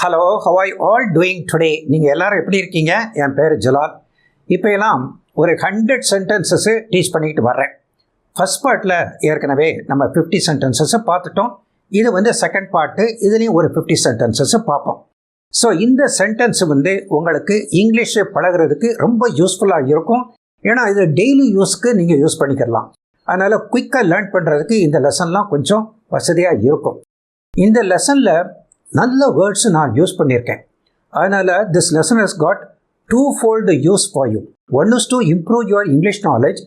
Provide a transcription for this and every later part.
Hello, how are you all doing today? நீங்கள் எல்லாரும் எப்படி இருக்கீங்க? என் பேர் ஜலால். இப்போ எல்லாம் ஒரு 100 சென்டென்சஸ்ஸு டீச் பண்ணிக்கிட்டு வர்றேன். ஃபஸ்ட் பார்ட்டில் ஏற்கனவே நம்ம 50 சென்டென்சஸ்ஸை பார்த்துட்டோம். இது செகண்ட் பார்ட்டு, இதுலேயும் ஒரு 50 சென்டென்சஸ்ஸை பார்ப்போம். ஸோ இந்த சென்டென்ஸ் உங்களுக்கு இங்கிலீஷு பழகிறதுக்கு ரொம்ப யூஸ்ஃபுல்லாக இருக்கும். ஏன்னா இது டெய்லி யூஸ்க்கு நீங்கள் யூஸ் பண்ணிக்கலாம். அதனால் குயிக்காக லேர்ன் பண்ணுறதுக்கு இந்த லெசன்லாம் கொஞ்சம் வசதியாக இருக்கும். இந்த லெசனில் நல்ல வேர்ட்ஸு நான் யூஸ் பண்ணியிருக்கேன். அதனால் this lesson has got two-fold use for you. One is to improve your English knowledge.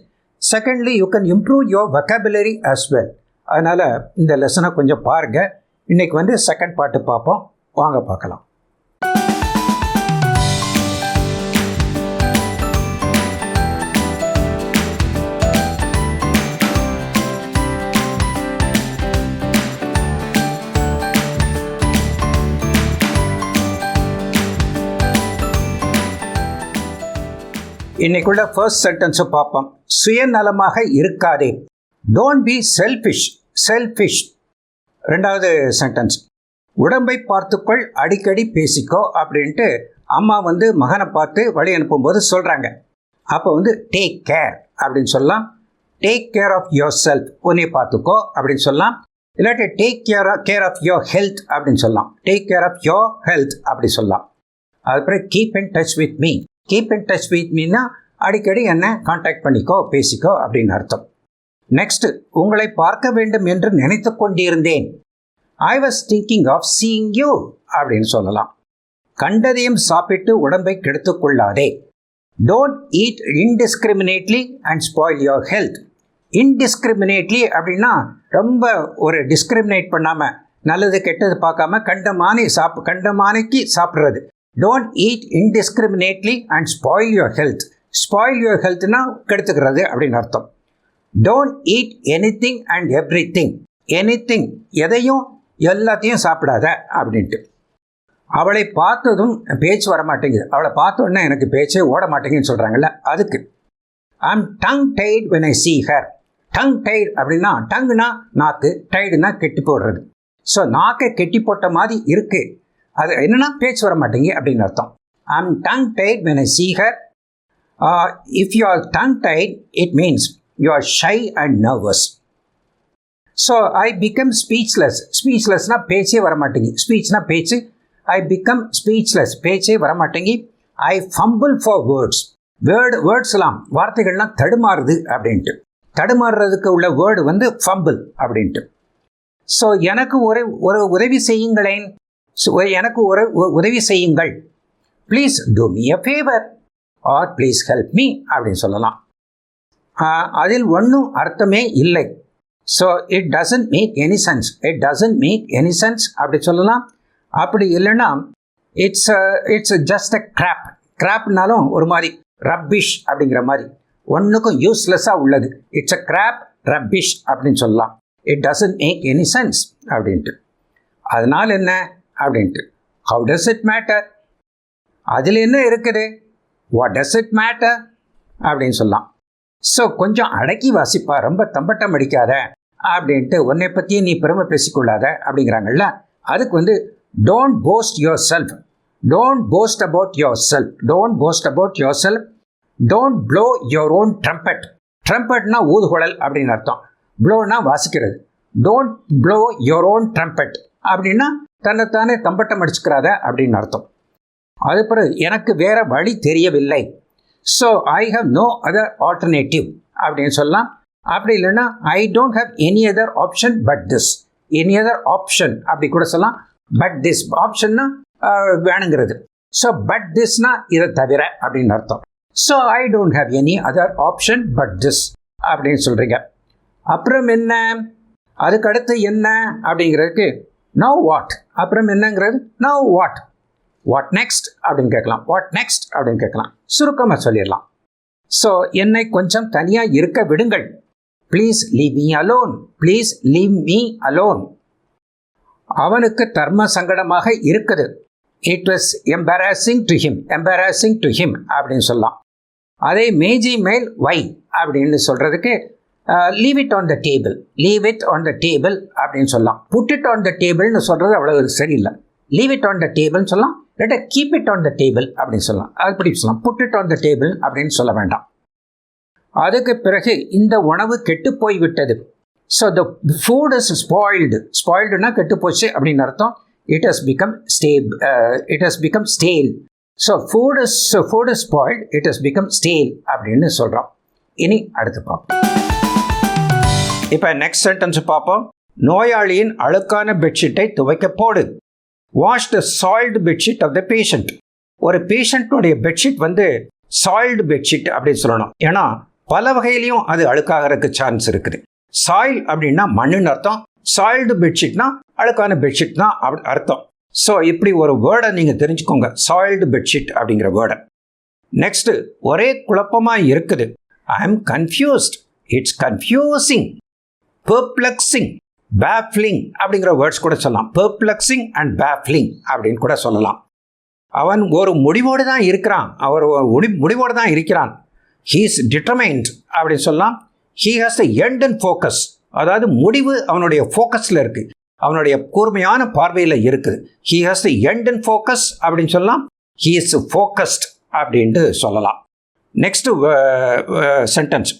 Secondly you can improve your vocabulary as well. அதனால் இந்த லெசனை கொஞ்சம் பாருங்கள். இன்றைக்கி செகண்ட் பார்ட்டு பார்ப்போம். வாங்க பார்க்கலாம். இன்னைக்குள்ள ஃபர்ஸ்ட் சென்டென்ஸை பார்ப்போம். சுயநலமாக இருக்காதே. Don't be selfish. ரெண்டாவது சென்டென்ஸ், உடம்பை பார்த்துக்கொள், அடிக்கடி பேசிக்கோ அப்படின்ட்டு அம்மா மகனை பார்த்து வழி அனுப்பும்போது சொல்கிறாங்க. அப்போ டேக் கேர் அப்படின்னு சொல்லலாம். Take care of yourself, உன்னை பார்த்துக்கோ அப்படின்னு சொல்லலாம். இல்லாட்டி take care of your health அப்படின்னு சொல்லலாம். Take care of your health அப்படி சொல்லலாம். அதுக்கப்புறம் keep in touch with me. Keep in touch with மீனா அடிக்கடி என்ன கான்டாக்ட் பண்ணிக்கோ, பேசிக்கோ அப்படின்னு அர்த்தம். நெக்ஸ்ட், உங்களை பார்க்க வேண்டும் என்று நினைத்து கொண்டிருந்தேன். I was thinking of seeing you அப்படின்னு சொல்லலாம். கண்டதையும் சாப்பிட்டு உடம்பை கெடுத்து கொள்ளாதே. Don't eat indiscriminately and spoil your health. Indiscriminately அப்படின்னா ரொம்ப ஒரு டிஸ்கிரிமினேட் பண்ணாமல், நல்லது கெட்டது பார்க்காம கண்டமானைக்கு சாப்பிட்றது. Don't eat indiscriminately and spoil your health. Spoil your healthனா கெடுத்துக்கிறது அப்படின்னு அர்த்தம். Don't eat anything and everything. Anything, எதையும் எல்லாத்தையும் சாப்பிடாத அப்படின்ட்டு. அவளை பார்த்ததும் பேச்சு வர மாட்டேங்குது. அவளை பார்த்தோன்னே எனக்கு பேச்சே ஓட மாட்டேங்குன்னு சொல்கிறாங்கல்ல, அதுக்கு I'm tongue tied when I see her. Tongue tied அப்படின்னா, டங்குனா நாக்கு, டைடுனா கெட்டி போடுறது. ஸோ நாக்கை கெட்டி போட்ட மாதிரி இருக்குது. அது என்னென்னா பேச்சு வர மாட்டேங்க அப்படின்னு அர்த்தம். I'm tongue tied when I see her. If you are tongue tied, it means you are shy and nervous. So I become speechless. Speechlessனா பேச்சே வர மாட்டேங்கி. ஸ்பீச்னா பேச்சு. I become speechless, பேச்சே வர மாட்டேங்கி. I fumble for words. வேர்ட்ஸ்லாம், வார்த்தைகள்லாம் தடுமாறுது அப்படின்ட்டு. தடுமாறுறதுக்கு உள்ள வேர்டு ஃபம்பிள் அப்படின்ட்டு. So எனக்கு ஒரு உதவி செய்யுங்களேன். எனக்கு ஒரு உதவி செய்யுங்கள். Please do me a favour or please help me அப்படின்னு சொல்லலாம். அதில் ஒன்றும் அர்த்தமே இல்லை. So it doesn't make any sense. It doesn't make any sense அப்படி சொல்லலாம். அப்படி இல்லைன்னா இட்ஸ் ஜஸ்ட் அ கிராப். கிராப்னாலும் ஒரு மாதிரி ரப்பிஷ் அப்படிங்கிற மாதிரி ஒன்றுக்கும் யூஸ்லெஸ்ஸாக உள்ளது. இட்ஸ் அ கிராப், ரப்பிஷ் அப்படின்னு சொல்லலாம். It doesn't make any sense அப்படின்ட்டு. அதனால் என்ன அப்படின்ட்டு, ஹவு டஸ் இட் மேட்டர், அதில் என்ன இருக்குது, வாட் டஸ் இட் மேட்டர் அப்படின்னு சொல்லலாம். ஸோ கொஞ்சம் அடக்கி வாசிப்பா, ரொம்ப தம்பட்டம் அடிக்காத அப்படின்ட்டு, உன்னை பற்றியே நீ பெருமை பேசிக்கொள்ளாத அப்படிங்கிறாங்கல்ல. அதுக்கு don't boast yourself. Don't boast about yourself. Don't boast about yourself. Don't blow your own trumpet. ட்ரம்பட்னா ஊதுகுழல் அப்படின்னு அர்த்தம். ப்ளோனா வாசிக்கிறது. Don't blow your own trumpet அப்படின்னா தன்னைத்தானே தம்பட்டம் அடிச்சுக்கிறாத அப்படின்னு அர்த்தம். அது பிறகு எனக்கு வேற வழி தெரியவில்லை. So I have no other alternative அப்படின்னு சொல்லலாம். அப்படி இல்லைன்னா I don't have any other option but this. Any other option அப்படி கூட சொல்லலாம். பட் திஸ் ஆப்ஷன்னா வேணுங்கிறது. ஸோ பட் திஸ்னா இதை தவிர அப்படின்னு அர்த்தம். So I don't have any other option but this அப்படின்னு சொல்கிறீங்க. அப்புறம் என்ன, அதுக்கடுத்து என்ன அப்படிங்கிறதுக்கு நவ் வாட். அப்புறம் என்னங்கிறது நவ் வாட். வாட் நெக்ஸ்ட் அப்படின்னு கேட்கலாம். வாட் நெக்ஸ்ட் அப்படின்னு கேட்கலாம். சுருக்கமாக சொல்லிடலாம். ஸோ என்னை கொஞ்சம் தனியாக இருக்க விடுங்கள். Please leave me alone. Please leave me alone. அவனுக்கு தர்ம சங்கடமாக இருக்குது. It was embarrassing to him. Embarrassing to him அப்படின்னு சொல்லலாம். அதே மேஜை மேல் வை அப்படின்னு சொல்கிறதுக்கு leave it on the table. Leave it on the table அப்படின்னு சொல்லலாம். புட் இட் ஆன் த டேபிள்னு சொல்கிறது அவ்வளோ சரியில்லை. லீவ் இட் ஆன் த டேபிள்னு சொல்லலாம், இல்லாட்டா keep it on the table அப்படின்னு சொல்லலாம். அப்படி சொல்லலாம். Put it on the table அப்படின்னு சொல்ல வேண்டாம். அதுக்கு பிறகு இந்த உணவு கெட்டு போய் விட்டது. So the food is spoiled. ஸ்பாயில்டுனா கெட்டு போச்சு அப்படின்னு அர்த்தம். It has become stale. So food is spoiled, it has become stale அப்படின்னு சொல்கிறோம். இனி அடுத்து பார்ப்போம். இப்போ நெக்ஸ்ட் சென்டென்ஸ் பார்ப்போம். நோயாளியின் அழுக்கான பெட்ஷீட்டை துவைக்க போடு. Wash the soiled bedsheet of the patient. ஒரு பேஷண்ட்டுடைய பெட்ஷீட் வந்து சாயில்டு பெட்ஷீட் அப்படின்னு சொல்லணும். ஏன்னா பல வகையிலையும் அது அழுக்காகிறதுக்கு சான்ஸ் இருக்குது. சாயில் அப்படின்னா மண்ணுன்னு அர்த்தம். சாயில்டு பெட்ஷீட்னா அழுக்கான பெட்ஷீட் தான் அர்த்தம். ஸோ இப்படி ஒரு வேர்டை நீங்கள் தெரிஞ்சுக்கோங்க, சாயில்டு பெட்ஷீட் அப்படிங்கிற வேர்டை. நெக்ஸ்ட், ஒரே குழப்பமாக இருக்குது. I am confused, it's confusing, perplexing, baffling அப்படிங்கிற வேர்ட்ஸ் கூட சொல்லலாம். பெர்ப்ளெக்சிங் அண்ட் பேஃப்லிங் அப்படின்னு கூட சொல்லலாம். அவன் ஒரு முடிவோடு தான் இருக்கிறான், அவர் ஒரு முடிவோடு தான் இருக்கிறான். ஹீ இஸ் டிட்டர்மைன்ட் அப்படின்னு சொல்லலாம். He has the end and focus, அதாவது முடிவு அவனுடைய ஃபோக்கஸில் இருக்குது, அவனுடைய கூர்மையான பார்வையில் இருக்குது. He has the end and focus அப்படின்னு சொல்லலாம். ஹீ இஸ் ஃபோக்கஸ்ட் அப்படின்ட்டு சொல்லலாம். நெக்ஸ்ட் சென்டென்ஸ்,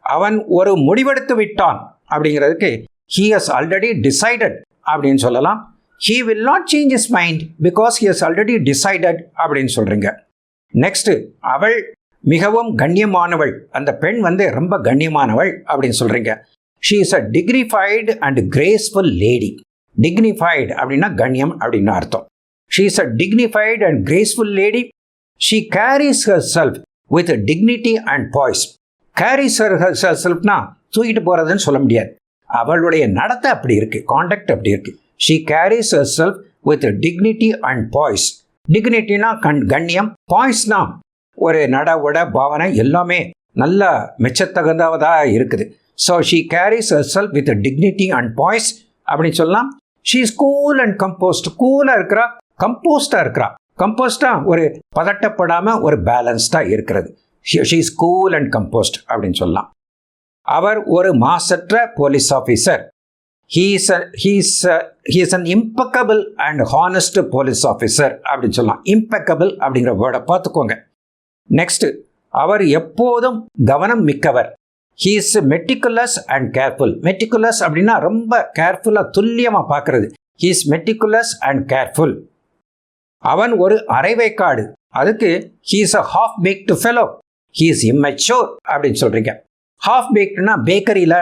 அவன் ஒரு முடிவெடுத்து விட்டான் அப்படிங்கிறதுக்கு he has already decided அப்படின்னு சொல்லலாம். he will not change his mind because he has already decided அப்படின்னு சொல்றீங்க. நெக்ஸ்ட், அவள் மிகவும் கண்ணியமானவள், அந்த பெண் வந்து ரொம்ப கண்ணியமானவள் அப்படின்னு சொல்றீங்க. she is a dignified and graceful lady. dignified அப்படின்னா கண்ணியம் அப்படின்னு அர்த்தம். she is a dignified and graceful lady. she carries herself with dignity and poise. carries herselfனா தூக்கிட்டு போறதுன்னு சொல்ல முடியாது. அவளுடைய நடத்தை அப்படி இருக்கு, காண்டக்ட் அப்படி இருக்கு. she carries herself with dignity and poise. டிக்னிட்டினா கண்ணியம், பாய்ஸ்னா ஒரு நட உட பாவனை எல்லாமே நல்ல மெச்சத்தகுந்ததாக இருக்குது. So she carries herself with dignity and poise அப்படின்னு சொல்லலாம். she is cool and composed. கூலாக இருக்கிறா, கம்போஸ்டாக இருக்கிறா. கம்போஸ்டா ஒரு பதட்டப்படாமல் ஒரு பேலன்ஸ்டாக இருக்கிறது. she is cool and composed அப்படின்னு சொல்லலாம். அவர் ஒரு மாசற்ற police officer. he is an impeccable and honest police officer அப்படின்னு சொல்லலாம். impeccable அப்படிங்கிற வேர்டை பார்த்துக்கோங்க. நெக்ஸ்ட், அவர் எப்போதும் கவனம் மிக்கவர். he is meticulous and careful. meticulous அப்படின்னா ரொம்ப கேர்ஃபுல்லாக துல்லியமாக பார்க்கறது. he is meticulous and careful. அவன் ஒரு அரைவேக்காடு, அதுக்கு he is a half baked fellow. he is immature அப்படின்னு சொல்றீங்க. ஹாஃப் பேக்டுனா பேக்கரியில்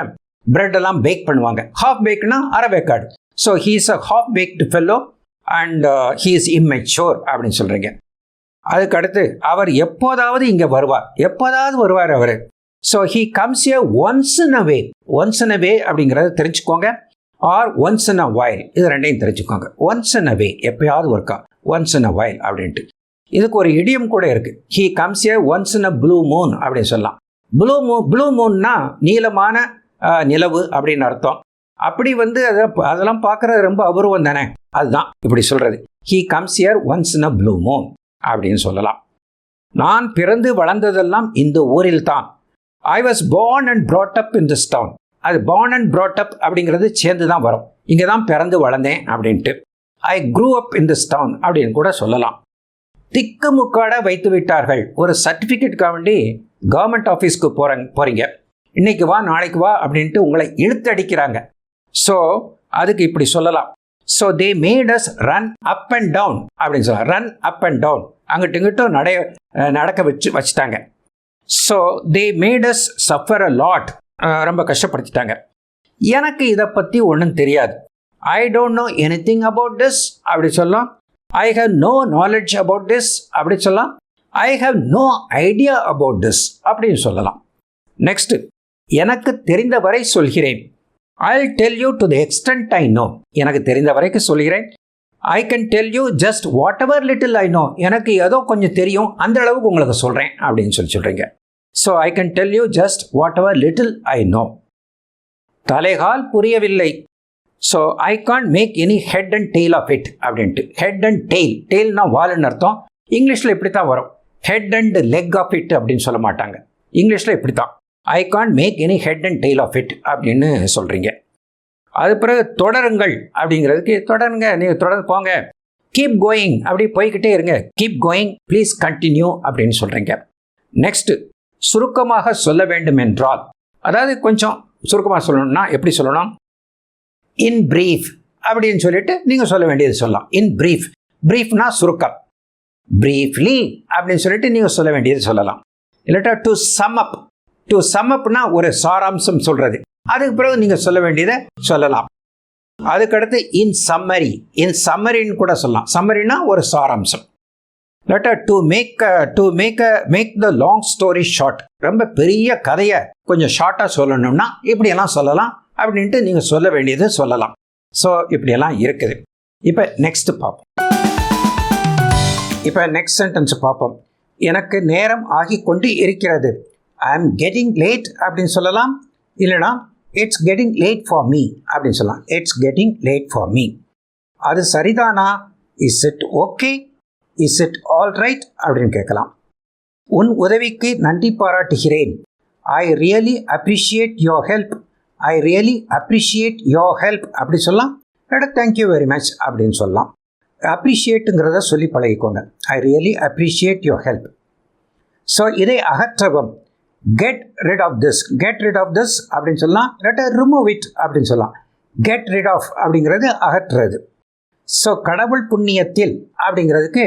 பிரெட் எல்லாம் பேக் பண்ணுவாங்க. ஹாஃப் பேக்டுனா அரைவேக்காடு. So he is a half baked fellow and he is immature அப்படின்னு சொல்கிறீங்க. அதுக்கு அடுத்து, அவர் எப்போதாவது இங்கே வருவார், எப்போதாவது வருவார் அவர். So he comes a once in a way. Once in a way அப்படிங்கிறத தெரிஞ்சுக்கோங்க. Or once in a while, இது ரெண்டையும் தெரிஞ்சுக்கோங்க. ஒன்ஸ் இன் அ வே எப்பயாவது ஒருக்கா, ஒன்ஸ் இன் அ வைல் அப்படின்ட்டு. இதுக்கு ஒரு இடியம் கூட இருக்குது. He comes a once in a blue Moon அப்படின்னு சொல்லலாம். ப்ளூ மூன்னா நீளமான நிலவு அப்படின்னு அர்த்தம். அப்படி வந்து அதெல்லாம் பார்க்குறது ரொம்ப அபூர்வம் தானே, அதுதான் இப்படி சொல்கிறது. He comes here once in a blue Moon அப்படின்னு சொல்லலாம். நான் பிறந்து வளர்ந்ததெல்லாம் இந்த ஊரில் தான். I was born and brought up in this town. அது born and brought up அப்படிங்கிறது சேர்ந்து தான் வரும். இங்கே தான் பிறந்து வளர்ந்தேன் அப்படின்ட்டு. ஐ grew up in this town அப்படின்னு கூட சொல்லலாம். திக்கு முக்காட வைத்து விட்டார்கள். ஒரு சர்டிஃபிகேட்டுக்காக வேண்டி கவர்மெண்ட் ஆஃபீஸ்க்கு போகிறீங்க. இன்னைக்கு வா நாளைக்கு வா அப்படின்ட்டு உங்களை இழுத்தடிக்கிறாங்க. ஸோ அதுக்கு இப்படி சொல்லலாம். So they made us run up and down அப்படின்னு சொல்லலாம். ரன் அப் அண்ட் டவுன், அங்கிட்டு இங்கிட்டும் நடக்க வச்சுட்டாங்க. So they made us suffer a lot, ரொம்ப கஷ்டப்படுத்திட்டாங்க. எனக்கு இதை பற்றி ஒன்றும் தெரியாது. I don't know anything about this அப்படி சொல்லலாம். I have no knowledge about this அப்படி சொல்லலாம். I have no idea about this அப்படின்னு சொல்லலாம். நெக்ஸ்ட், எனக்கு தெரிந்தவரை சொல்கிறேன். I will tell you to the extent I know. எனக்கு தெரிந்த வரைக்கும் சொல்கிறேன். I can tell you just whatever little I know. எனக்கு ஏதோ கொஞ்சம் தெரியும், அந்த அளவுக்கு உங்களுக்கு சொல்கிறேன் அப்படின்னு சொல்கிறீங்க. So I can tell you just whatever little I know. தலைகால் புரியவில்லை. So I can't make any head and tail of it அப்படின்ட்டு. ஹெட் அண்ட் டெய்ல், டெய்ல்னா வால்னு அர்த்தம். இங்கிலீஷில் இப்படி தான் வரும். Head and leg of it அப்படின்னு சொல்ல மாட்டாங்க. இங்கிலீஷில் இப்படி தான். I can't make any head and tail of it அப்படின்னு சொல்கிறீங்க. அது பிறகு தொடருங்கள் அப்படிங்கிறதுக்கு, தொடருங்க, நீங்கள் தொடர்ந்து போங்க. கீப் கோயிங் அப்படி போய்கிட்டே இருங்க. கீப் கோயிங், ப்ளீஸ் கண்டினியூ அப்படின்னு சொல்கிறீங்க. நெக்ஸ்ட்டு, சுருக்கமாக சொல்ல வேண்டும் என்றால், அதாவது கொஞ்சம் சுருக்கமாக சொல்லணும்னா எப்படி சொல்லணும்? இன் பிரீஃப் அப்படின்னு சொல்லிட்டு நீங்கள் சொல்ல வேண்டியது சொல்லலாம். இன் பிரீஃப், பிரீஃப்னா சுருக்கம். பிரீஃப்லி அப்படின்னு சொல்லிட்டு நீங்கள் சொல்ல வேண்டியது சொல்லலாம். இல்லாட்டா to sum up, to sum அப்னா ஒரு சாராம்சம் சொல்கிறது. அதுக்கு பிறகு நீங்கள் சொல்ல வேண்டியதை சொல்லலாம். அதுக்கடுத்து இன் சம்மரி, இன் சம்மரின்னு கூட சொல்லலாம். சம்மரினா ஒரு சாராம்சம். இல்லாட்டா make the long story short, ரொம்ப பெரிய கதையை கொஞ்சம் ஷார்ட்டாக சொல்லணும்னா இப்படியெல்லாம் சொல்லலாம் அப்படின்ட்டு நீங்கள் சொல்ல வேண்டியது சொல்லலாம். ஸோ இப்படியெல்லாம் இருக்குது. இப்போ நெக்ஸ்ட்டு பார்ப்போம். இப்போ நெக்ஸ்ட் சென்டென்ஸ் பார்ப்போம். எனக்கு நேரம் ஆகி கொண்டு இருக்கிறது. ஐ ஆம் கெட்டிங் லேட் அப்படின்னு சொல்லலாம். இல்லைனா it's getting late for me அப்படின்னு சொல்லலாம். It's getting late for me. அது சரிதானா? Is it okay? Is it all right அப்படின்னு கேட்கலாம். உன் உதவிக்கு நன்றி பாராட்டுகிறேன். ஐ really appreciate your help. I really appreciate your help அப்படி சொல்லலாம். இல்லாட்டா தேங்க்யூ வெரி மச் அப்படின்னு சொல்லலாம். அப்ரிஷியேட்டுங்கிறத சொல்லி பழகிக்கோங்க. I really appreciate your help. So இதை அகற்றவும், get rid of this, get rid of this அப்படின்னு சொல்லலாம். இல்லாட்டா ரிமூவ் இட் அப்படின்னு சொல்லலாம். கெட் ரிட் ஆஃப் அப்படிங்கிறது அகற்றுறது. ஸோ கடவுள் புண்ணியத்தில் அப்படிங்கிறதுக்கு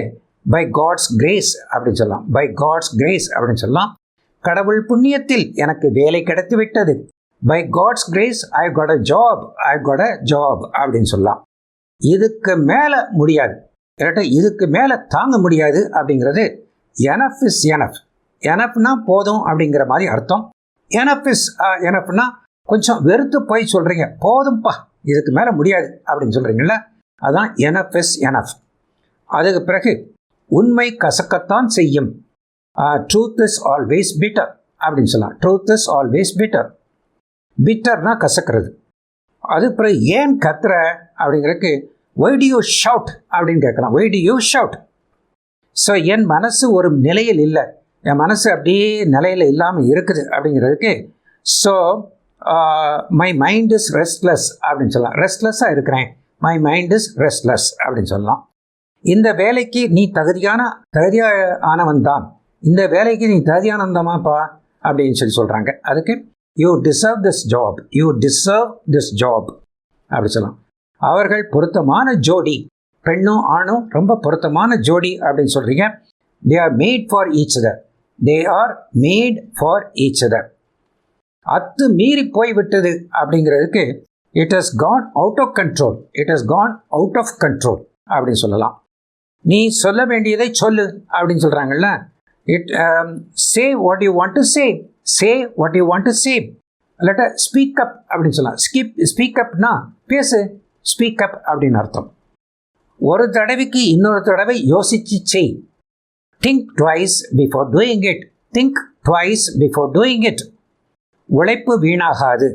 பை காட்ஸ் கிரேஸ் அப்படின்னு சொல்லலாம். பை காட்ஸ் கிரேஸ் அப்படின்னு சொல்லலாம். கடவுள் புண்ணியத்தில் எனக்கு வேலை கிடைத்து விட்டது. By God's grace I got a job, I got a job அப்படின்னு சொல்லலாம். இதுக்கு மேலே முடியாது, இல்லாட்டா இதுக்கு மேலே தாங்க முடியாது அப்படிங்கிறது எனஃப் இஸ் எனஃப். எனஃப்னா போதும் அப்படிங்கிற மாதிரி அர்த்தம். எனஃப்னா கொஞ்சம் வெறுத்து போய் சொல்கிறீங்க, போதும்ப்பா இதுக்கு மேலே முடியாது அப்படின்னு சொல்கிறீங்கள, அதுதான் எனஃப் இஸ் எனஃப். அதுக்கு பிறகு உண்மை கசக்கத்தான் செய்யும். ட்ரூத் இஸ் ஆல்வேஸ் பிட்டர் அப்படின்னு சொல்லலாம். Truth is always bitter. பிட்டர்னா கசக்கிறது. அது பிறகு ஏன் கத்துற அப்படிங்கிறதுக்கு ஒய் டு யூ ஷவுட் அப்படின்னு கேட்கலாம். Why do you shout. So என் மனசு ஒரு நிலையில் இல்லை, என் மனசு அப்படியே நிலையில் இல்லாமல் இருக்குது அப்படிங்கிறதுக்கு so my mind is restless அப்படின்னு சொல்லலாம். ரெஸ்ட்லெஸ்ஸாக இருக்கிறேன், மை மைண்ட் இஸ் ரெஸ்ட்லெஸ் அப்படின்னு சொல்லலாம். இந்த வேலைக்கு நீ தகுதியானவன் தான், இந்த வேலைக்கு நீ தகுதியானவன்தாமாப்பா அப்படின்னு சொல்கிறாங்க. அதுக்கு you deserve this job, you deserve this job அப்படி சொல்லலாம். அவர்கள் பொருத்தமான ஜோடி, பெண்ணும் ஆணும் ரொம்ப பொருத்தமான ஜோடி அப்படின்னு சொல்கிறீங்க. They are made for each other, they are made for each other. அத்து மீறி போய்விட்டது அப்படிங்கிறதுக்கு it has gone out of control, it has gone out of control அப்படின்னு சொல்லலாம். நீ சொல்ல வேண்டியதை சொல்லு அப்படின்னு சொல்கிறாங்கல்ல. Say what you want to say, say what you want to say. இல்லாட்டா ஸ்பீக் அப் அப்படின்னு சொல்லலாம். ஸ்பீக் அப்னா பேசு, ஸ்பீக் அப் அப்படின்னு அர்த்தம். ஒரு தடவைக்கு இன்னொரு தடவை யோசிச்சு செய். Think twice before doing it, think twice before doing it. உழைப்பு வீணாகாது.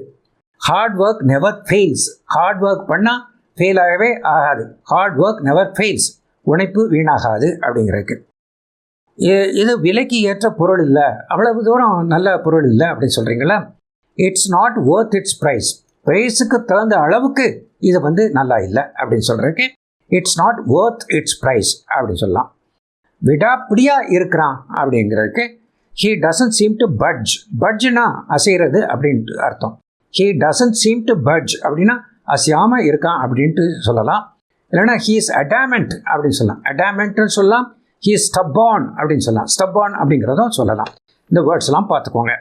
Hard work never fails. Hard work பண்ணால் ஃபெயில் ஆகவே ஆகாது. Hard work never fails. உழைப்பு வீணாகாது அப்படிங்கிறதுக்கு. இது விலைக்கு ஏற்ற பொருள் இல்லை, அவ்வளவு தூரம் நல்ல பொருள் இல்லை அப்படின்னு சொல்கிறீங்களா. It's not worth its price. ப்ரைஸுக்கு தகுந்த அளவுக்கு இது நல்லா இல்லை அப்படின்னு சொல்கிறதுக்கு it's not worth its price அப்படின்னு சொல்லலாம். விடாப்பிடியாக இருக்கிறான் அப்படிங்கிறதுக்கு he doesn't seem to budge. பட்ஜ்னா அசைகிறது அப்படின்ட்டு அர்த்தம். He doesn't seem to budge அப்படின்னா அசையாமல் இருக்கான் அப்படின்ட்டு சொல்லலாம். இல்லைன்னா ஹீ இஸ் அடாமெண்ட் அப்படின்னு சொல்லலாம். அடாமெண்ட்னு சொல்லலாம். ஹீ இஸ் ஸ்டப்பான் அப்படின்னு சொல்லலாம். ஸ்டப்பான் அப்படிங்கிறதும் சொல்லலாம். இந்த வேர்ட்ஸ்லாம் பார்த்துக்கோங்க.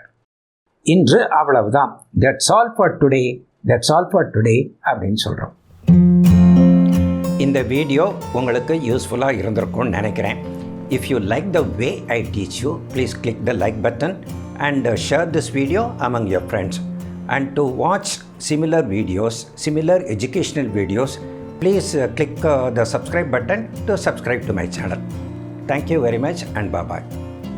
இன்று அவ்வளவுதான். That's all for today, that's all for today அப்படின்னு சொல்கிறோம். இந்த வீடியோ உங்களுக்கு யூஸ்ஃபுல்லாக இருந்திருக்கும்னு நினைக்கிறேன். If you like the way I teach you, please click the like button and share this video among your friends. And to watch similar videos, similar educational videos, please click the subscribe button to subscribe to my channel. Thank you very much and bye-bye.